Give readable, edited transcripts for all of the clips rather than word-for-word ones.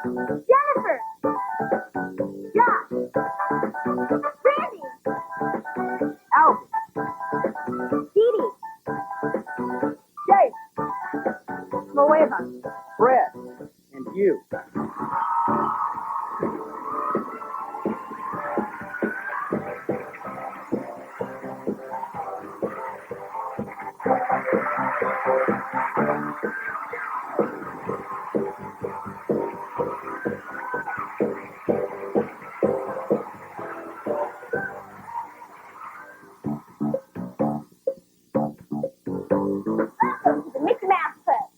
Jennifer! Josh! Randy! Albie! Deedee! Jake! Mowava! Fred. And you. Welcome to the Mickey Mouse Club.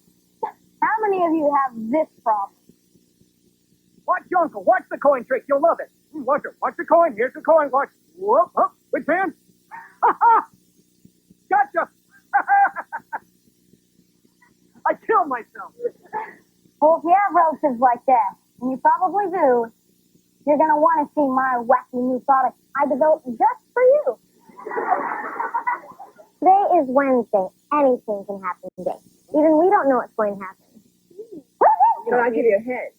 How many of you have this problem? Watch your uncle. Watch the coin trick. You'll love it. Watch it. Watch the coin. Here's the coin. Watch. Whoop, whoop. Which hand? Gotcha. I killed myself. Well, if you have relatives like that, and you probably do, you're going to want to see my wacky new product I developed just for you. Today is Wednesday. Anything can happen today. Even we don't know what's going to happen. So I'll give you a hint.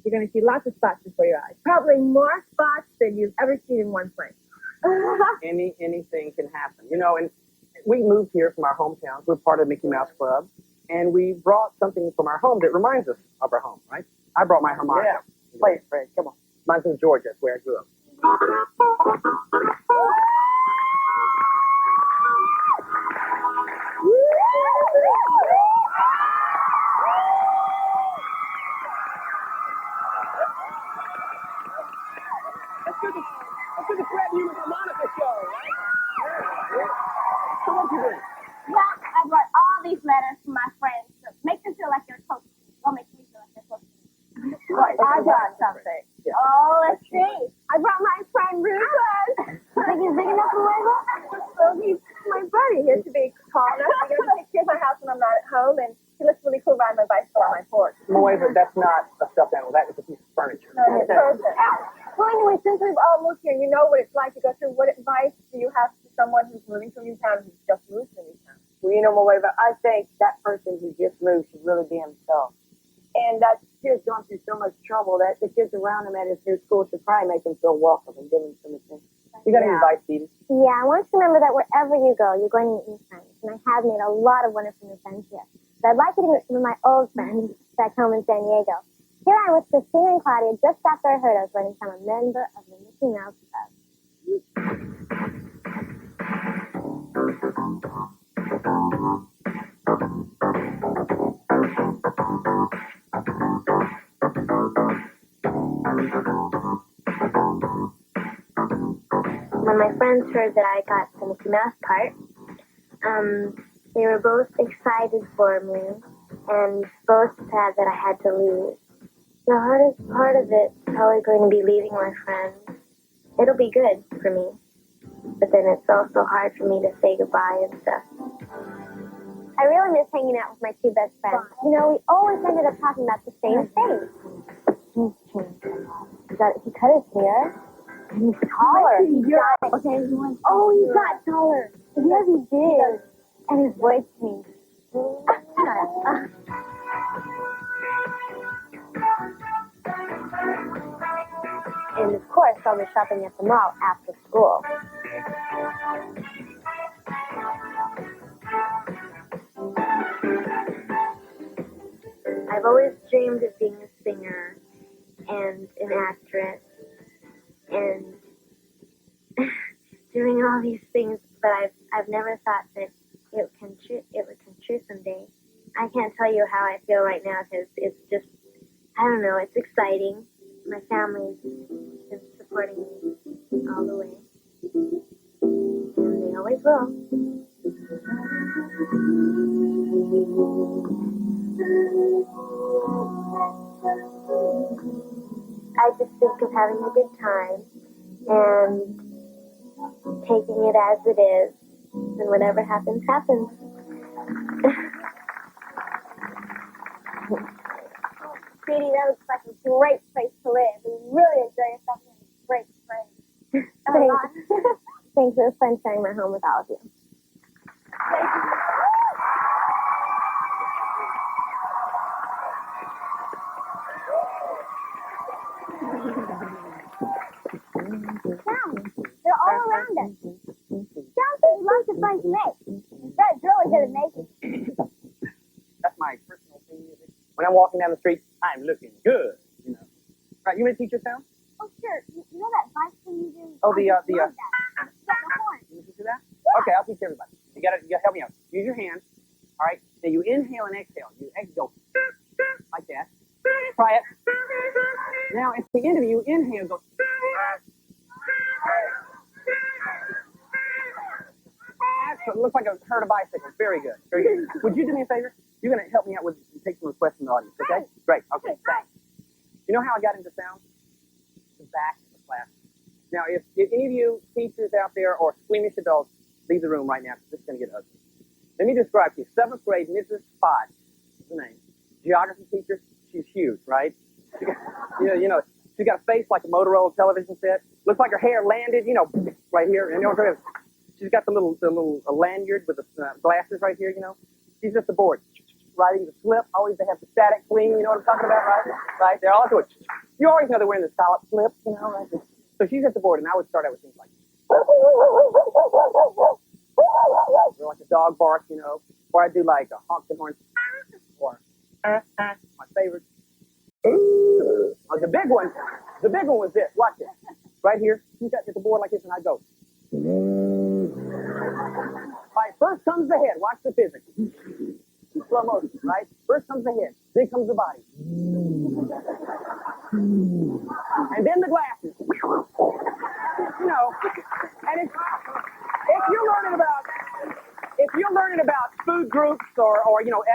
You're going to see lots of spots before your eyes. Probably more spots than you've ever seen in one place. Anything can happen. You know, and we moved here from our hometowns. We're part of Mickey Mouse Club. And we brought something from our home that reminds us of our home, right? I brought my harmonica. Yeah. Play it, Fred. Come on. Mine's in Georgia. That's where I grew up. Let's do the Fred Newman harmonica show, right? Yeah. So what you doing? Well, I brought all these letters to my friends to make them feel like they're close to me. Don't make me feel like they're close to me. Right, I got something. Yeah. Oh, let's see. I brought my friend Rufus. Think he's big enough to live up? Well, he's my buddy. He has to be tall enough to get to take care of my house when I'm not at home, and he looks really cool riding my bicycle on my porch. Mowava, that's not a stuffed animal. That is a piece of furniture. No, it's perfect. Well, anyway, since we've all moved here, you know what it's like to go through. What advice do you have for someone who's moving to a new town, who's just moved to a new town? Well, you know, Mowava, I think that person who just moved should really be himself. And that kid's gone through so much trouble that the kids around him at his new school should probably make him feel welcome and give him some attention. You got any advice, Deedee? Yeah, I want you to remember that wherever you go, you're going to meet new friends. And I have made a lot of wonderful new friends here. But I'd like you to meet some of my old friends back home in San Diego. Here I was with Christina and Claudia just after I heard I was going to become a member of the Mickey Mouse Club. When my friends heard that I got the Mickey Mouse part, they were both excited for me and both sad that I had to leave. The hardest part of it is probably going to be leaving my friends. It'll be good for me, but then it's also hard for me to say goodbye and stuff. I really miss hanging out with my two best friends. You know, we always ended up talking about the same things. He's changed a lot. He cut his hair. He's taller. He got taller. Yes, he did. And his voice changed. And of course, I'll be shopping at the mall after school. I've always dreamed of being a singer and an actress and doing all these things, but I've never thought that it would come true someday. I can't tell you how I feel right now because it's just, I don't know, it's exciting. My family's been supporting me all the way, and they always will. I just think of having a good time and taking it as it is, and whatever happens, happens. Deedee, that looks like a great place to live. We really enjoy yourself in a great place. Thanks. Thanks. It was fun sharing my home with all of you. They're all around us. Sounds like lots of fun to make. Fred's really good at making. That's my personal theme music. When I'm walking down the street, I'm looking good, you know. Right, you want to teach us sound? Oh, sure. You know that vice thing you do? Oh, the Yeah, the horn. You teach you that? Yeah. Okay, I'll teach everybody. You gotta help me out. Use your hands. All right. Now you inhale and exhale. You exhale like that. Try it. Now at the end of it, you inhale, go. It looks like I heard a bicycle. Very good. Very good. Would you do me a favor? You're gonna help me out with take some requests from the audience. Okay? Great. Okay. Thanks. You know how I got into sound? The back of the class. Now, if any of you teachers out there or squeamish adults leave the room right now, this is going to get ugly. Let me describe to you. 7th grade, Mrs. Potts is the name. Geography teacher. She's huge, right? She got, she's got a face like a Motorola television set. Looks like her hair landed, right here. And she's got the little lanyard with the glasses right here, She's just a board. Writing the slip. Always they have the static clean. You know what I'm talking about, right? Right. They're all into it. You always know they're wearing the scallop slip, right? So she's at the board, and I would start out with things like, like a dog bark, or I'd do like a honk and horn, or my favorite. The big one was this. Watch it. Right here, she's at the board like this, and I go. All right, first comes the head. Watch the physics. Slow motion, right? First comes the head, then comes the body. And then the glasses. And if you're learning about food groups or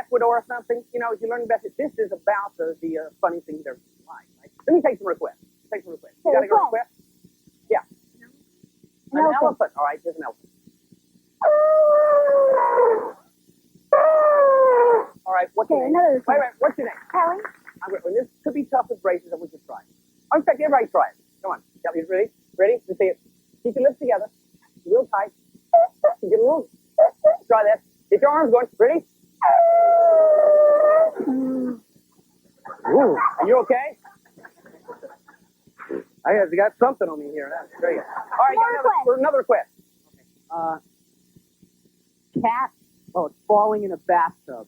Ecuador or something, if you're learning about it, this is about the funny things they're like. Right? Let me take some requests. You got a request? Yeah. An elephant. All right, there's an elephant. All right, what's your name? Wait, what's your name? Kelly. This could be tough with braces, and we just try it. In fact, everybody try it. Come on. You ready? Ready? Let's see it. Keep your lips together. Real tight. Get a little. Try that. Get your arms going. Ready? Ooh. Are you okay? I got something on me here. That's great. All right, another request. Cat. Oh, it's falling in a bathtub.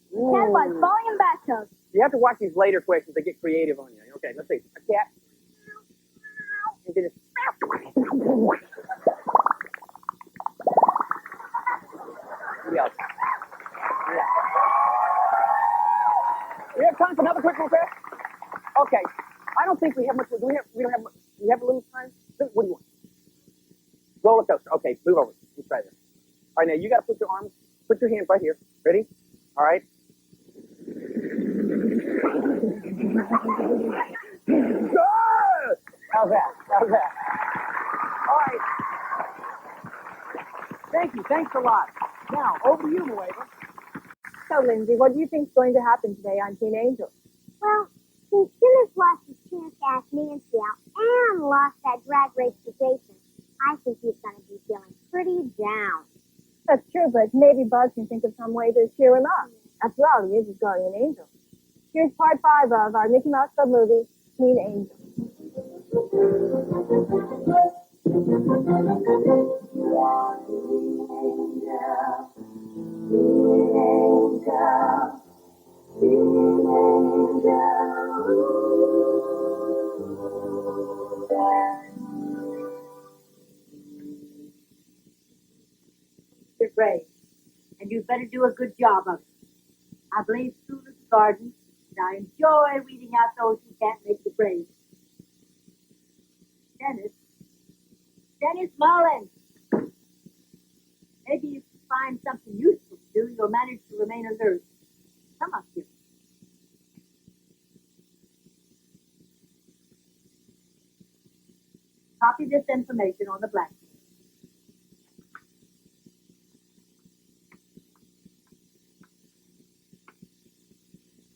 Cat was falling in bathtub. You have to watch these later questions. They get creative on you. Okay, let's see. A cat. And then it's... Yeah. We have time for another quick request? Okay. I don't think we have much. We don't have much. We have a little time? What do you want? Roller coaster. Okay, move over. Let's try this. All right, now you got to put your hands right here. Ready? All right. Good! How's that? All right. Thank you. Thanks a lot. Now, over to you, Mowava. So, Lindsey, what do you think is going to happen today on Teen Angels? Well, since Dennis lost his chance to ask Nancy out and lost that drag race to Jason, I think he's going to be feeling pretty down. That's true, but maybe Buzz can think of some way to cheer him up. After all, he is his guardian angel. Here's part 5 of our Mickey Mouse Club movie, Teen Angels. You're brave, and you better do a good job of it. I blaze through the garden, and I enjoy weeding out those who can't make the grade. Dennis Mullins, maybe you can find something useful to do. You'll manage to remain alert. Come up here. Copy this information on the blackboard.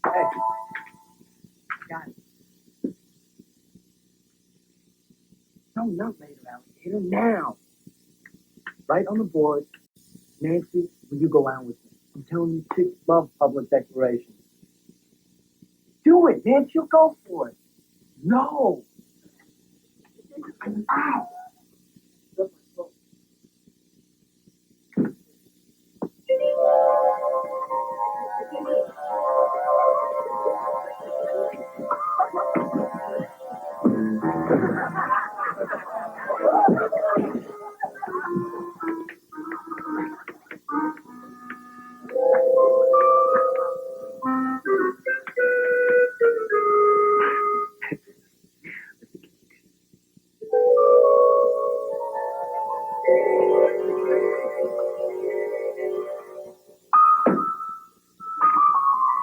Hey. Got it. No, not later, alligator. Now. Right on the board. Nancy, will you go out with me? I'm telling you, chicks love public declarations. Do it, Nancy. You'll go for it. No.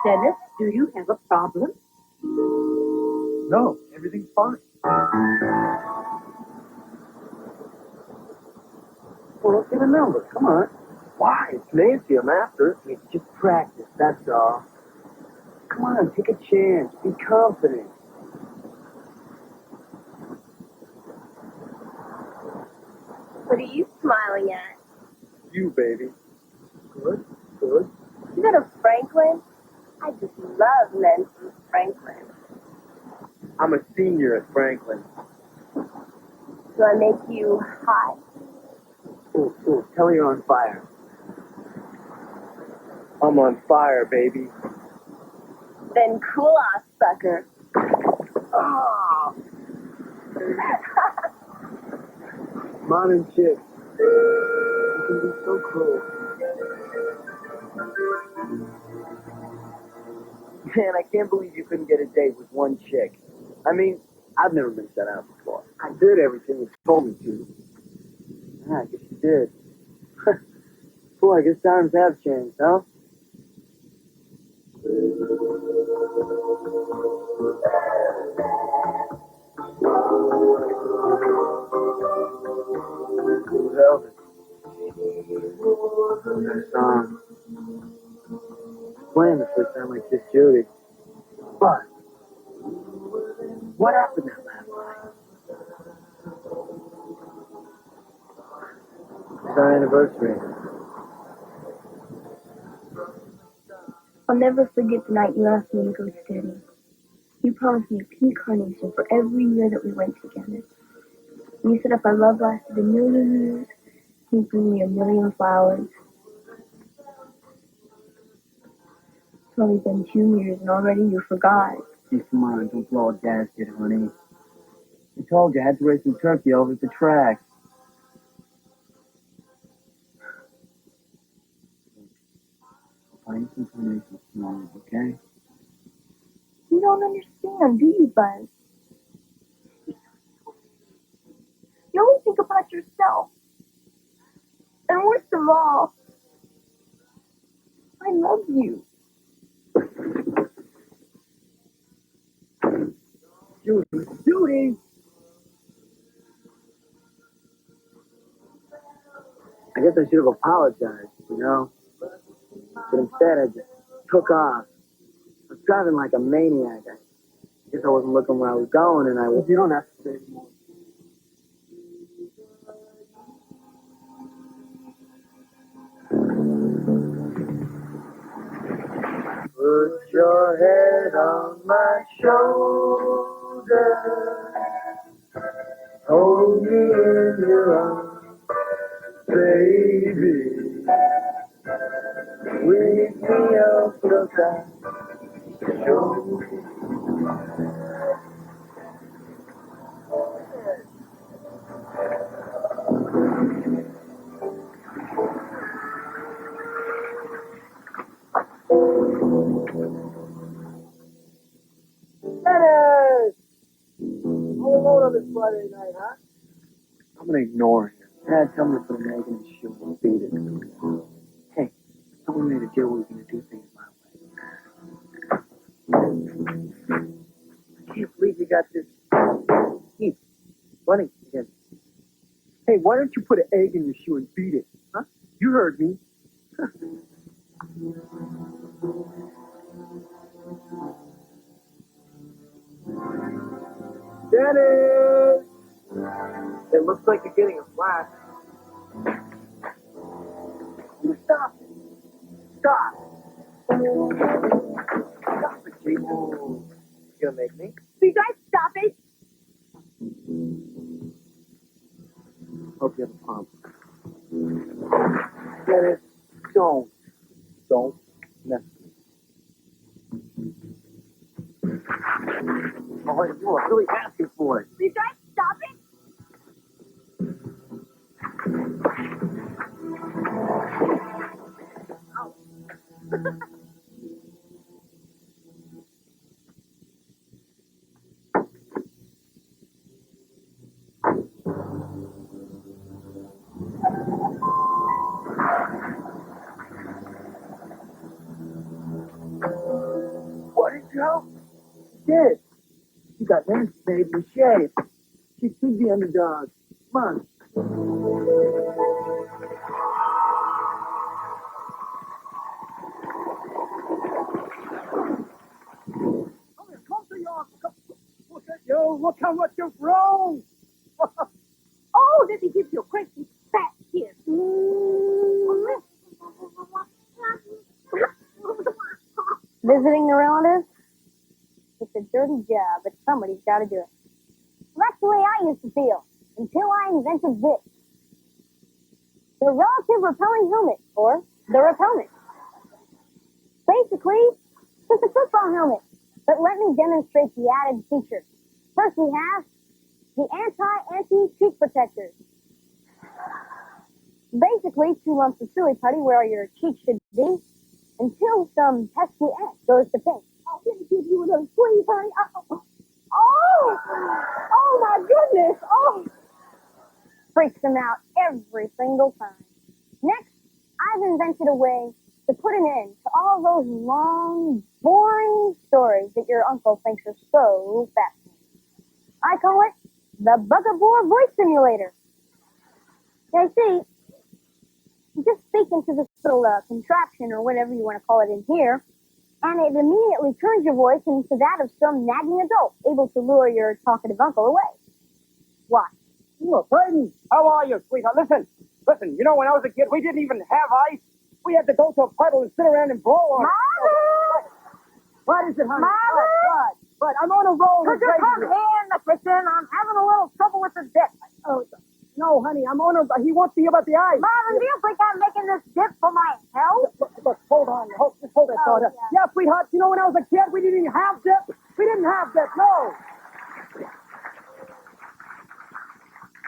Dennis, do you have a problem? No, everything's fine. Well, let's get a number. Come on. Why? It's Nancy. I'm after. It's just practice, that's all. Come on, take a chance. Be confident. What are you smiling at? You, baby. Good, good. Is that a Franklin? I just love Nancy Franklin. I'm a senior at Franklin. Do I make you hot? Ooh, tell her you're on fire. I'm on fire, baby. Then cool off, sucker. Oh. Modern chicks. You can be so cruel. Man, I can't believe you couldn't get a date with one chick. I mean, I've never been set out before. I did everything you told me to. Yeah, I guess you did. Boy, I guess times have changed, huh? Who's Elvis? That song. Playing the first time I kissed Judy. But what happened that last night? It's our anniversary. I'll never forget the night you asked me to go steady. You promised me a pink carnation for every year that we went together. And you said if our love lasted a million years, you'd bring me a million flowers. It's only been 2 years and already you forgot. Hey, come on, don't blow a gasket, honey. I told you I had to raise some turkey over at the track. I'll find some carnations tomorrow, okay? You don't understand, do you, Buzz? You only think about yourself. And worst of all, I love you. Judy! I guess I should have apologized, you know? But instead, I just took off. I was driving like a maniac. I guess I wasn't looking where I was going, and I was... You don't have to say anymore. Put your head on my shoulder. Hold me in your arms, baby. Wake me up so fast. Show me. Dennis! All alone on this Friday night, huh? I'm gonna ignore him. Yeah, tell me to put an egg in his shoe and beat it. Hey, I thought we made a deal we were going to do things my way. I can't believe you got this. Hey, funny again. Hey, why don't you put an egg in your shoe and beat it? Huh? You heard me. Dennis! It looks like you're getting a flash. You stop it. Stop. Stop it, Jason. You're gonna make me? Will you guys stop it? Hope you have a pump. Dennis, don't mess with me. Oh, you are really asking for it. You try to stop it? What did Joe? She did. She got Nancy baby and shaved. She took the underdog. Come on. Come to your... Look at you. Look how much you've grown. Oh, did he give you a crazy fat kiss? Visiting the relatives? It's a dirty job, but somebody's got to do it. Well, that's the way I used to feel, until I invented this. The Relative Repelling Helmet, or the Repelmet. Basically, it's a football helmet, but let me demonstrate the added feature. First we have the anti-cheek protectors. Basically, 2 lumps of silly putty where your cheeks should be, until some pesky ant goes to pink. I'm going to give you a little squeeze, honey. Oh, my goodness. Oh. Freaks them out every single time. Next, I've invented a way to put an end to all those long, boring stories that your uncle thinks are so fascinating. I call it the Bugabore Voice Simulator. You see, you just speak into this little contraption or whatever you want to call it in here, and it immediately turns your voice into that of some nagging adult, able to lure your talkative uncle away. Watch. Look, Braden, how are you, sweetheart? Listen, you know, when I was a kid, we didn't even have ice. We had to go to a puddle and sit around and blow on it. Mother! What is it, honey? Mother! What? I'm on a roll. Could you come here in the kitchen? I'm having a little trouble with the dip. Oh, no, honey, I'm on a... He wants to hear about the ice. Marvin, do you think I'm making this dip for my health? Look, hold on. Just hold that thought. Yeah, sweetheart, you know, when I was a kid, we didn't even have dip. We didn't have dip, no.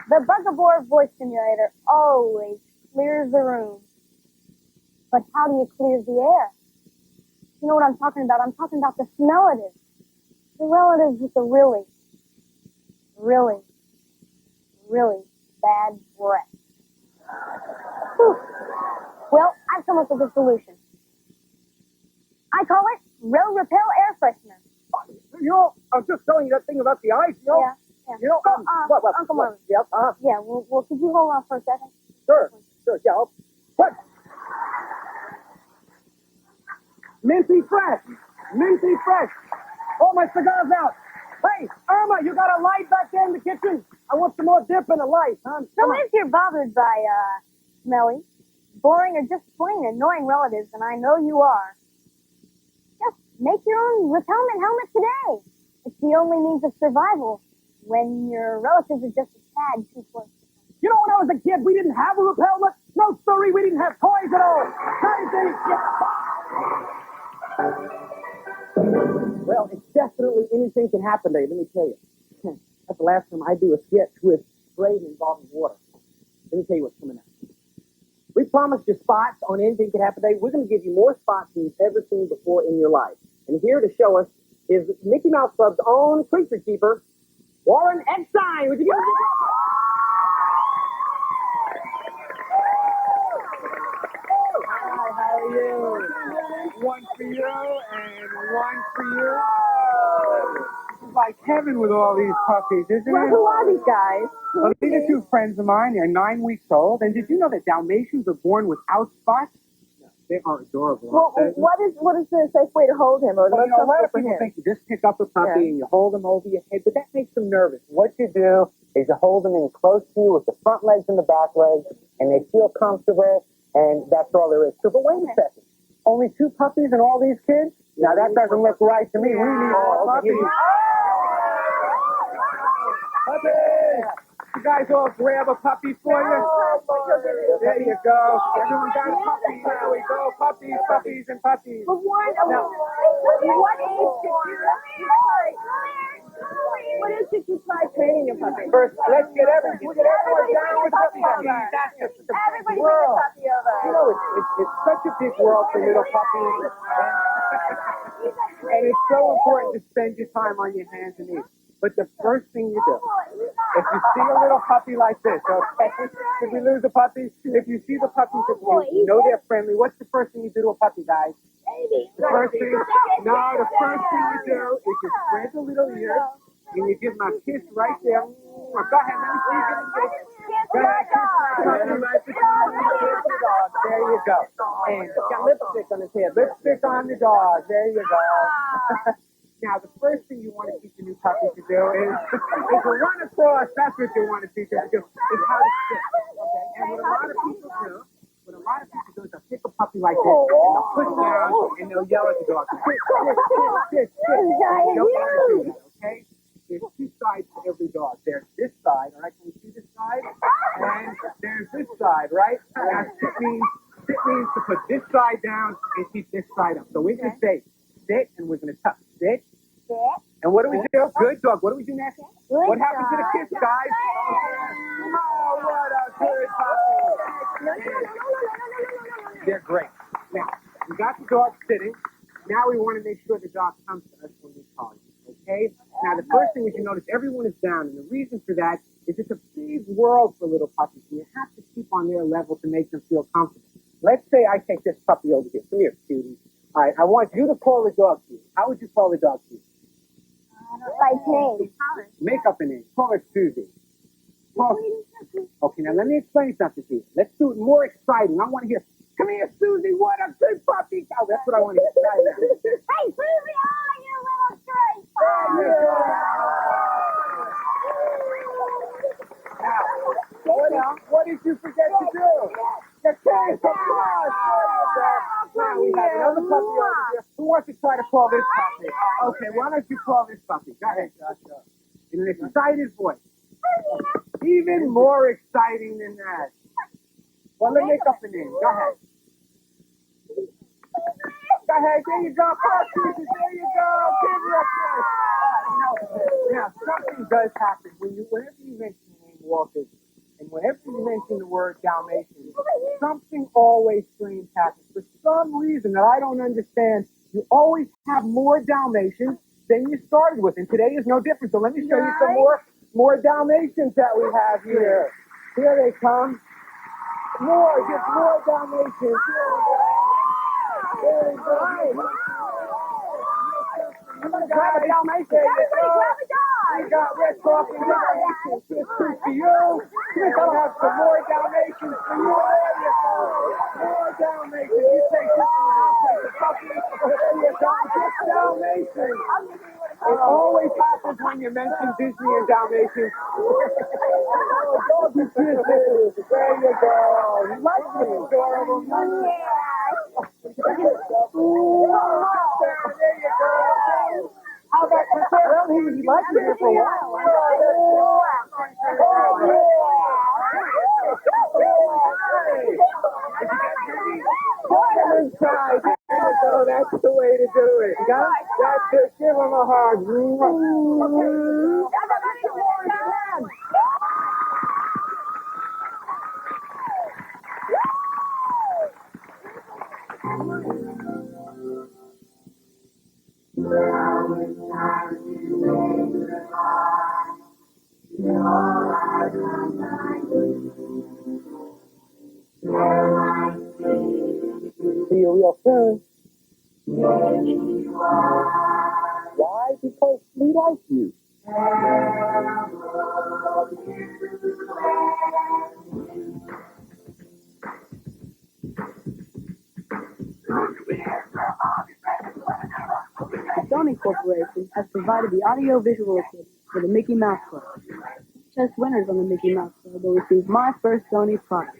The Bugabore Voice Simulator always clears the room. But how do you clear the air? You know what I'm talking about? I'm talking about the smellatives. The relatives with the really, really, really bad breath. Whew. Well, I've come up with a solution. I call it Real Repel Air Freshener. You know, I was just telling you that thing about the ice, you know? Yeah. You know, what? Uncle Marvin. Yep, Yeah, well, could you hold on for a second? Sure, yeah. What? Minty fresh. Oh, my cigar's out. Hey, Irma, you got a light back there in the kitchen? I want some more dip and a light, huh? So if you're bothered by, smelly, boring, or just plain annoying relatives, and I know you are, just make your own Repelmet helmet today. It's the only means of survival when your relatives are just a tad too close. You know, when I was a kid, we didn't have a Repelmet. No, sorry, we didn't have toys at all. Well, it's definitely anything can happen today, let me tell you. That's the last time I do a sketch with Braden involving water. Let me tell you what's coming up. We promised you spots on anything can happen today. We're going to give you more spots than you've ever seen before in your life. And here to show us is Mickey Mouse Club's own creature keeper, Warren Eckstein. Would you give us a Hi, how are you? One for you and one for you. It's like heaven with all these puppies, isn't it? Well, who are these guys? Well, these are 2 friends of mine. They're 9 weeks old. And did you know that Dalmatians are born without spots? They are adorable. Well, what is the safe way to hold him? Or Well, you know, a lot of for people him? think you just pick up a puppy and you hold them over your head, but that makes them nervous. What you do is you hold them in close to you with the front legs and the back legs, and they feel comfortable, and that's all there is. So, but wait a second. Only 2 puppies and all these kids? Now, that doesn't look right to me. We need more puppies. Puppies! you guys all grab a puppy for you? There you go. Everyone got a puppy. There we go. Puppies, puppies, and puppies. But what age did you try training your puppy? First, let's get everyone down with puppies. That's just the Everybody big bring a world. puppy over. You know, it's such a big world for little puppies. And it's so important to spend your time on your hands and knees. But the first thing you do, if you see a little puppy like this, okay, if we lose a puppy, if you see the puppies that you know they're friendly, what's the first thing you do to a puppy, guys? The first thing you do is you spread the little ears and you give them a kiss right there. Go ahead, let me see you give them a kiss. Go ahead, kiss the dog. There you go. And got lipstick on his head. Lipstick on the dog. There you go. Now, the first thing you want to teach a new puppy to do is to run across. That's what you want to teach them to do, is how to sit. Okay? And what a lot of people do is they'll pick a puppy like this, and they'll push down, and they'll yell at the dog. Sit. Don't want to do that, okay? There's two sides to every dog. There's this side, all right? Can you see this side? And there's this side, right? Now, sit means to put this side down and keep this side up. So we're going to say sit, and we're going to touch. Sit. And what do we do? Good dog. What do we do next? What happens to the kiss, guys? Oh, what a good puppy. They're great. Now, we got the dog sitting. Now we want to make sure the dog comes to us when we call you. Okay? Now, the first thing is you notice everyone is down. And the reason for that is it's a big world for little puppies. And you have to keep on their level to make them feel comfortable. Let's say I take this puppy over here. Come here, cutie. All right, I want you to call the dog to you. How would you call the dog to you? By name. Make up a name. Call her Susie. Okay, now let me explain something to you. Let's do it more exciting. I want to hear, come here, Susie, what a good puppy. Oh, that's what I want to hear. Hey, Susie, oh, you little stray puppy. Now, what did you forget to do? The kiss, of course. Now we have another puppy over here. Who wants to try to call this puppy? Okay, why don't you call this puppy? Go ahead, Joshua. In an excited voice. Even more exciting than that. Well, let's make up a name. Go ahead. Go ahead. There you go. There you go. Give her a kiss. Now, something does happen whenever you mention the name Walter, and whenever you mention the word Dalmatians, something always strange happens. For some reason that I don't understand, you always have more Dalmatians than you started with. And today is no different. So let me show you some more Dalmatians that we have here. Here they come. Just more Dalmatians. Here we go. Grab a Dalmatian. We're talking Dalmatians. This is for you. We're going to have some more Dalmatians for you. There you go. More Dalmatians. You take this one, I'll take the puppy. There you go. Just Dalmatians. It always happens when you mention Disney and Dalmatians. Doggy kisses. There you go. You like it? Adorable. There you go. How about well, he was liking it for a while. Inside. So that's the way to do it. That's it. Give him a hug. See you real soon. Why? Because we like you. The Sony Corporation has provided the audio-visual equipment for the Mickey Mouse Club. Just winners on the Mickey Mouse Club will receive my first Sony product.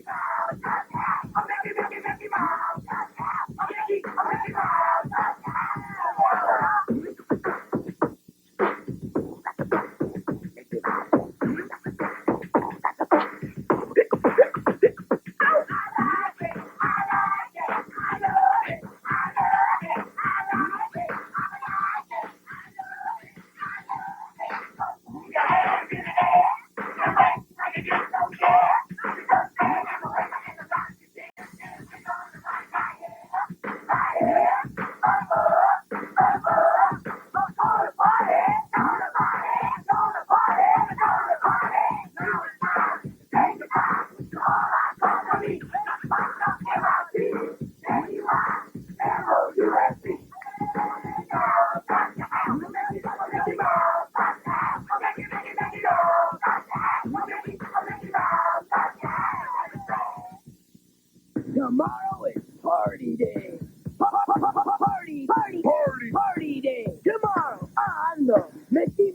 Tomorrow is party day. Party day. Tomorrow on the Mickey